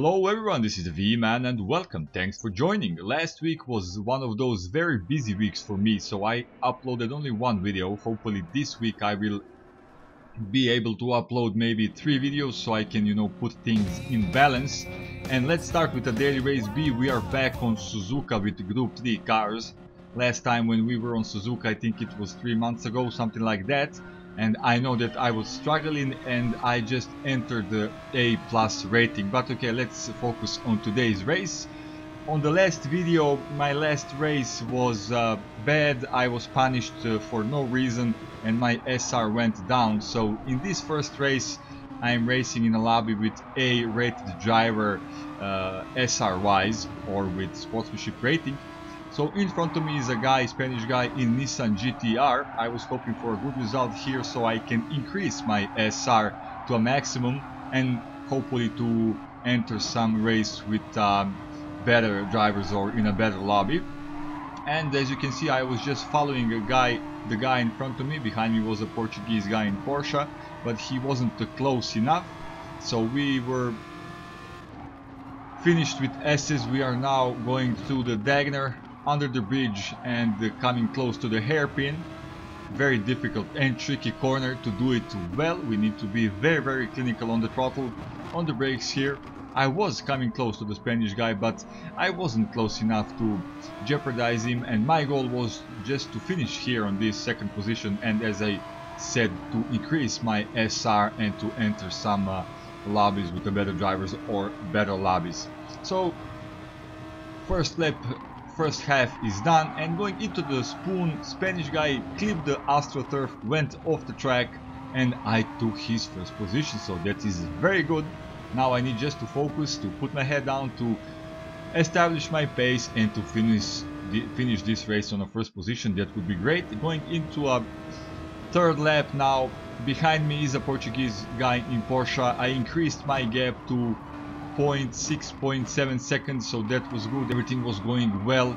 Hello everyone, this is the V-Man and welcome, thanks for joining. Last week was one of those very busy weeks for me, so I uploaded only one video. Hopefully this week I will be able to upload maybe 3 videos so I can, put things in balance. And let's start with the daily race B. We are back on Suzuka with Gr.3 cars. Last time when we were on Suzuka, I think it was 3 months ago, something like that. And I know that I was struggling and I just entered the A+ rating. But okay, let's focus on today's race. On the last video, my last race was bad. I was punished for no reason and my SR went down. So in this first race, I am racing in a lobby with A rated driver SR wise or with sportsmanship rating. So in front of me is a guy, Spanish guy in Nissan GT-R. I was hoping for a good result here so I can increase my SR to a maximum and hopefully to enter some race with better drivers or in a better lobby. And as you can see, I was just following the guy in front of me. Behind me was a Portuguese guy in Porsche, but he wasn't close enough. So we were finished with S's. We are now going through the Dagner, under the bridge and coming close to the hairpin. Very difficult and tricky corner. To do it well, we need to be very clinical on the throttle, on the brakes here. I was coming close to the Spanish guy, but I wasn't close enough to jeopardize him, and my goal was just to finish here on this second position, and as I said, to increase my SR and to enter some lobbies with the better drivers or better lobbies. So first lap, first half is done, and going into the spoon, Spanish guy clipped the AstroTurf, went off the track, and I took his first position, so that is very good. Now I need just to focus, to put my head down, to establish my pace and to finish this race on a first position. That would be great. Going into a third lap now, behind me is a Portuguese guy in Porsche. I increased my gap to 0.7 seconds, so that was good. Everything was going well.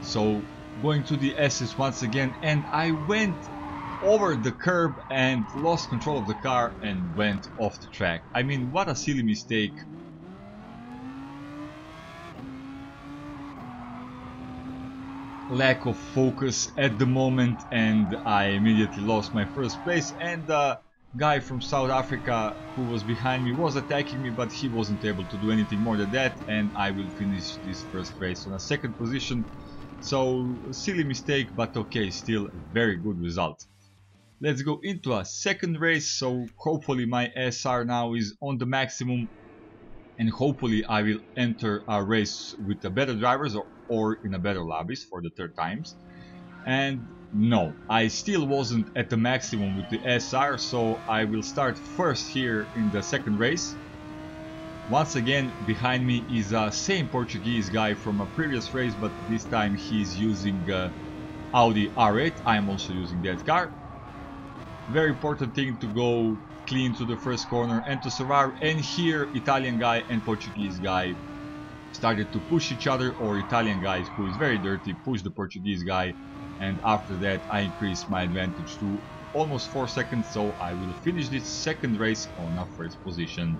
So going to the S's once again, and I went over the curb and lost control of the car and went off the track. I mean, what a silly mistake. Lack of focus at the moment, and I immediately lost my first place, and guy from South Africa who was behind me was attacking me, but he wasn't able to do anything more than that, and I will finish this first race on a second position. So silly mistake, but okay, still a very good result. Let's go into a second race. So hopefully my SR now is on the maximum, and hopefully I will enter a race with the better drivers or in a better lobbies for the third times. And no, I still wasn't at the maximum with the SR, so I will start first here in the second race. Once again, behind me is a same Portuguese guy from a previous race, but this time he's using Audi R8. I'm also using that car. Very important thing to go clean to the first corner and to survive. And here Italian guy and Portuguese guy started to push each other, or Italian guy, who is very dirty, pushed the Portuguese guy. And after that I increased my advantage to almost 4 seconds, so I will finish this second race on a first position.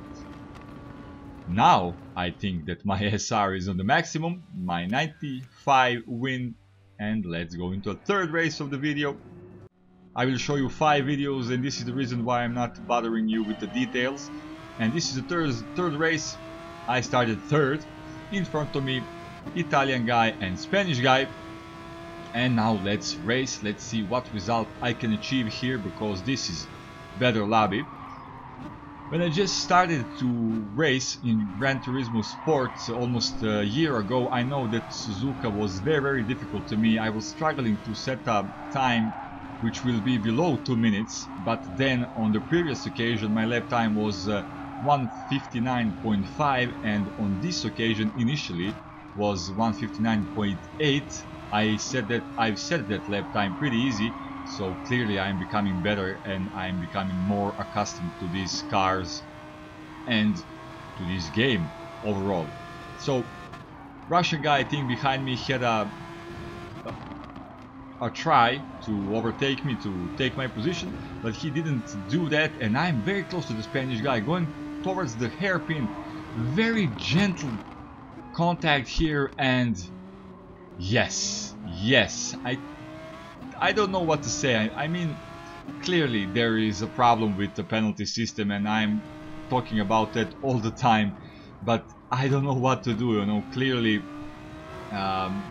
Now I think that my SR is on the maximum, my 95 win, and let's go into a third race of the video. I will show you 5 videos, and this is the reason why I'm not bothering you with the details. And this is the third race. I started third. In front of me, Italian guy and Spanish guy. And now let's race. Let's see what result I can achieve here, because this is better lobby. When I just started to race in Gran Turismo Sport almost a year ago, I know that Suzuka was very difficult to me. I was struggling to set up time which will be below 2 minutes, but then on the previous occasion my lap time was 1:59.5, and on this occasion initially was 1:59.8. I've set that lap time pretty easy, so clearly I'm becoming better and I'm becoming more accustomed to these cars and to this game overall. So Russian guy, I think behind me, had a try to overtake me, to take my position, but he didn't do that, and I'm very close to the Spanish guy, going towards the hairpin. Very gentle contact here, and yes, I don't know what to say. I mean, clearly there is a problem with the penalty system, and I'm talking about that all the time, but I don't know what to do, you know. Clearly,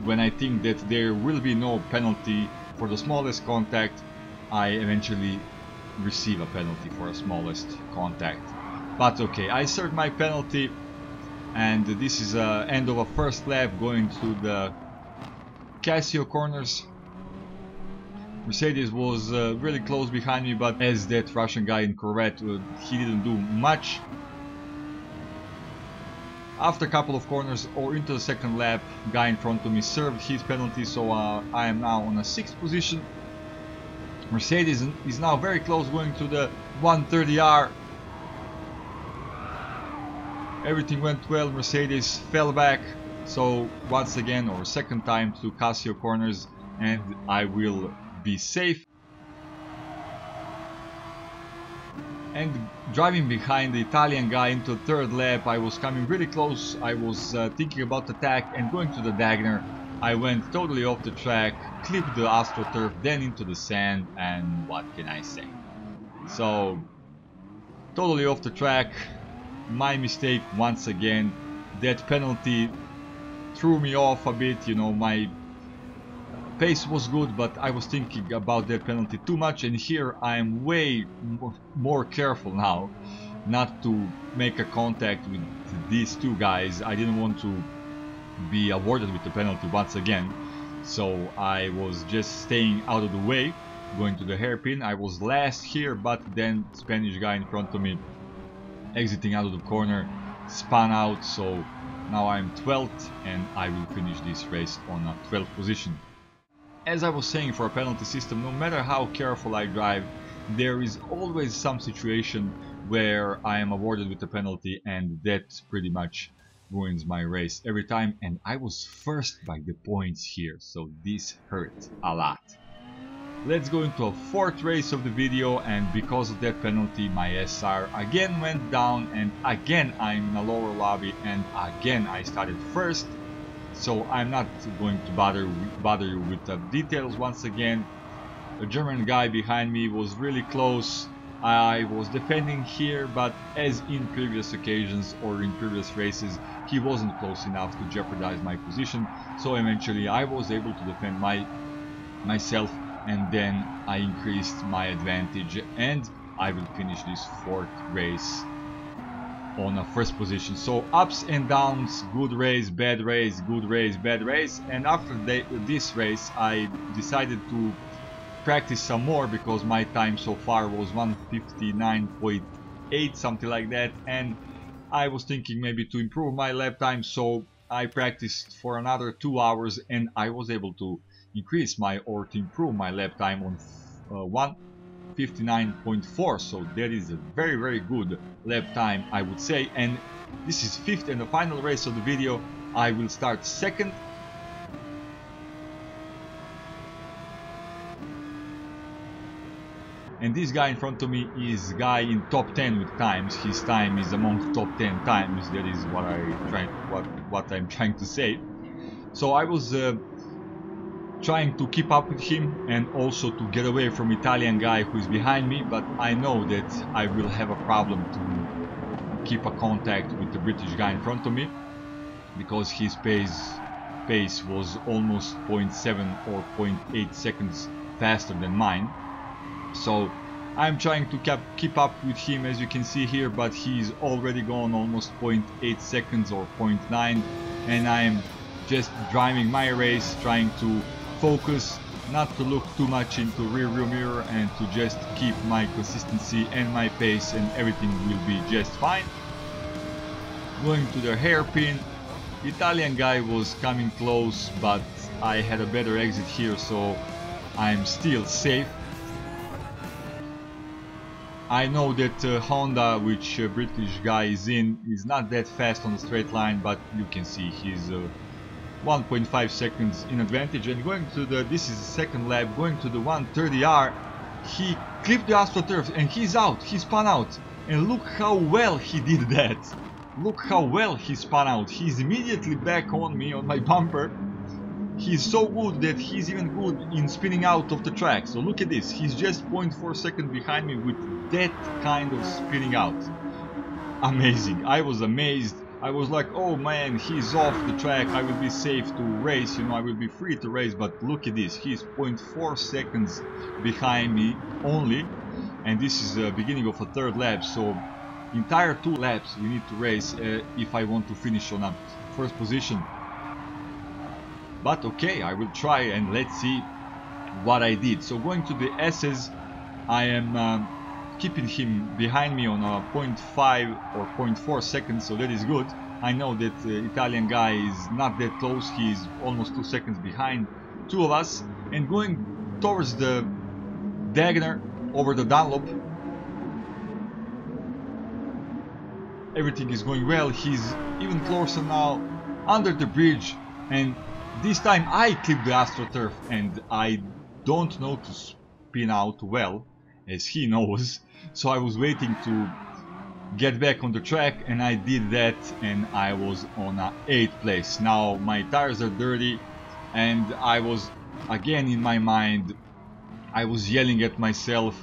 when I think that there will be no penalty for the smallest contact, I eventually receive a penalty for a smallest contact. But okay, I served my penalty, and this is end of a first lap going to the Casio corners. Mercedes was really close behind me, but as that Russian guy in Corvette, he didn't do much. After a couple of corners or into the second lap, guy in front of me served his penalty, so I am now on a 6th position. Mercedes is now very close, going to the 130R. Everything went well. Mercedes fell back, so once again, or second time, to Casio corners, and I will be safe. And driving behind the Italian guy into the third lap, I was coming really close. I was thinking about attack and going to the Dagner. I went totally off the track, clipped the AstroTurf, then into the sand, and what can I say? So, totally off the track. My mistake once again. That penalty threw me off a bit, you know. My pace was good, but I was thinking about that penalty too much, and here I am way more careful now not to make a contact with these two guys. I didn't want to be awarded with the penalty once again, so I was just staying out of the way, going to the hairpin. I was last here, but then Spanish guy in front of me, exiting out of the corner, spun out, so now I'm 12th, and I will finish this race on a 12th position. As I was saying, for a penalty system, no matter how careful I drive, there is always some situation where I am awarded with a penalty, and that pretty much ruins my race every time. And I was first by the points here, so this hurt a lot. Let's go into a 4th race of the video, and because of that penalty, my SR again went down, and again I'm in a lower lobby, and again I started first. So I'm not going to bother you with the details once again. The German guy behind me was really close. I was defending here, but as in previous occasions or in previous races, he wasn't close enough to jeopardize my position. So eventually I was able to defend myself, and then I increased my advantage, and I will finish this 4th race on a 1st position. So ups and downs, good race, bad race, good race, bad race. And after this race, I decided to practice some more, because my time so far was 1:59.8, something like that, and I was thinking maybe to improve my lap time, so I practiced for another 2 hours, and I was able to increase or to improve my lap time on 1:59.4, so that is a very good lap time, I would say. And this is 5th and the final race of the video. I will start 2nd. And this guy in front of me is guy in top 10 with times. His time is among top 10 times. That is what I'm trying to say. So I was trying to keep up with him, and also to get away from Italian guy who is behind me, but I know that I will have a problem to keep a contact with the British guy in front of me, because his pace was almost 0.7 or 0.8 seconds faster than mine. So I'm trying to keep up with him, as you can see here, but he's already gone almost 0.8 seconds or 0.9, and I'm just driving my race, trying to focus, not to look too much into rear view mirror, and to just keep my consistency and my pace, and everything will be just fine. Going to the hairpin, Italian guy was coming close, but I had a better exit here, so I'm still safe. I know that Honda, which British guy is in, is not that fast on the straight line, but you can see he's 1.5 seconds in advantage. And going to this is the 2nd lap, going to the 130R, he clipped the AstroTurf and he's out, he spun out. And look how well he did that. Look how well he spun out. He's immediately back on me, on my bumper. He's so good that he's even good in spinning out of the track. So look at this. He's just 0.4 seconds behind me with that kind of spinning out. Amazing. I was amazed. I was like, oh man, he's off the track. I will be safe to race, you know, I will be free to race. But look at this. He's 0.4 seconds behind me only. And this is the beginning of a third lap. So entire 2 laps we need to race if I want to finish on a first position. But okay, I will try and let's see what I did. So going to the S's, I am keeping him behind me on a 0.5 or 0.4 seconds, so that is good. I know that the Italian guy is not that close, he is almost 2 seconds behind 2 of us. And going towards the Gr.3 over the Dunlop, everything is going well. He's even closer now under the bridge, and this time I clipped the AstroTurf and I don't know to spin out well, as he knows. So I was waiting to get back on the track and I did that, and I was on a 8th place. Now my tires are dirty and I was again in my mind, I was yelling at myself.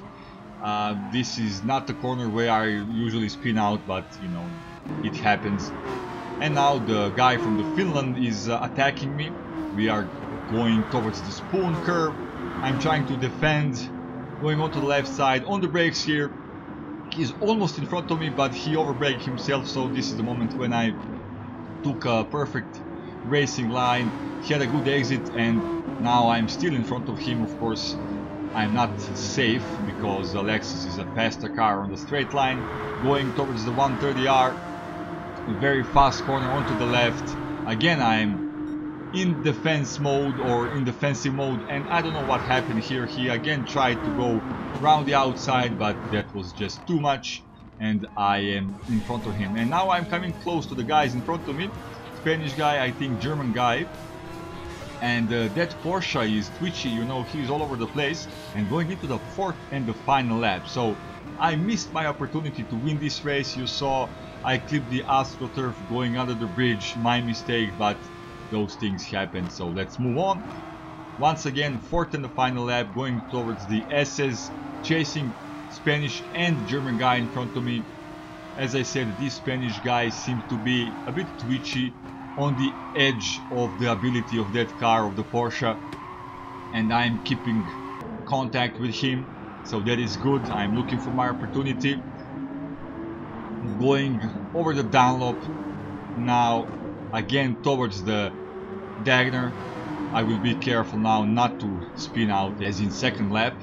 This is not the corner where I usually spin out, but you know, it happens. And now the guy from the Finland is attacking me. We are going towards the spoon curve. I'm trying to defend, going onto the left side, on the brakes here. He's almost in front of me, but he overbraked himself, so this is the moment when I took a perfect racing line. He had a good exit, and now I'm still in front of him. Of course, I'm not safe because the Lexus is a faster car on the straight line. Going towards the 130R, very fast corner onto the left. Again, I'm in defense mode or in defensive mode, and I don't know what happened here. He again tried to go around the outside, but that was just too much, and I am in front of him. And now I'm coming close to the guys in front of me. Spanish guy, I think German guy, and that Porsche is twitchy, you know, he's all over the place. And going into the 4th and the final lap, so I missed my opportunity to win this race. You saw I clipped the AstroTurf going under the bridge, my mistake, but those things happen, so let's move on. Once again, 4th and the final lap, going towards the S's, chasing Spanish and German guy in front of me. As I said, this Spanish guy seems to be a bit twitchy, on the edge of the ability of that car, of the Porsche, and I'm keeping contact with him, so that is good. I'm looking for my opportunity. Going over the Dunlop now, again towards the Gr.3. I will be careful now not to spin out as in 2nd lap.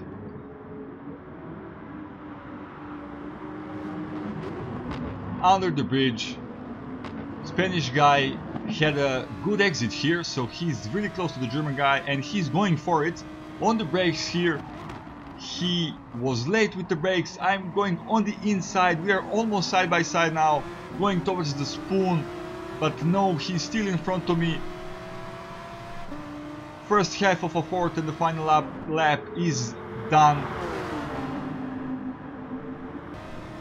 Under the bridge, Spanish guy had a good exit here, so he's really close to the German guy and he's going for it. On the brakes here, he was late with the brakes. I'm going on the inside. We are almost side by side now, going towards the spoon, but no, he's still in front of me. First half of a 4th and the final lap is done.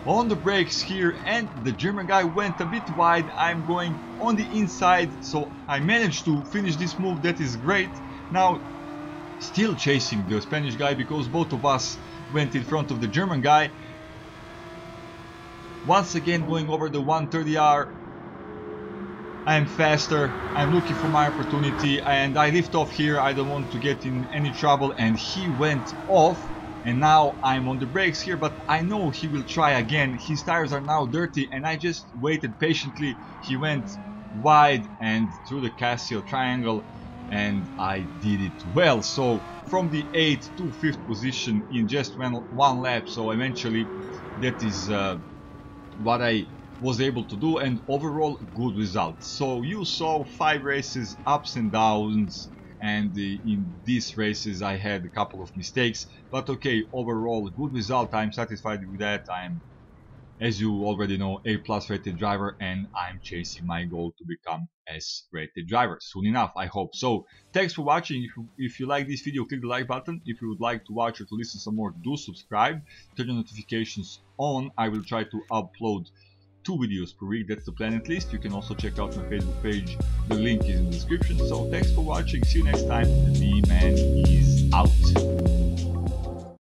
On the brakes here, and the German guy went a bit wide. I'm going on the inside, so I managed to finish this move. That is great. Now still chasing the Spanish guy because both of us went in front of the German guy. Once again going over the 130R. I am faster, I'm looking for my opportunity, and I lift off here. I don't want to get in any trouble, and he went off. And now I'm on the brakes here, but I know he will try again. His tires are now dirty, and I just waited patiently. He went wide and through the Cassio triangle, and I did it well. So from the 8th to 5th position in just one lap, so eventually that is what I was able to do, and overall good results. So you saw 5 races, ups and downs, and in these races I had a couple of mistakes, but okay, overall good result. I'm satisfied with that. I'm as you already know, A+ rated driver, and I'm chasing my goal to become S rated driver soon enough, I hope. So thanks for watching. If you like this video, click the like button. If you would like to watch or to listen some more, do subscribe, turn the notifications on. I will try to upload 2 videos per week, that's the plan at least. You can also check out my Facebook page, the link is in the description. So thanks for watching, see you next time. The man is out.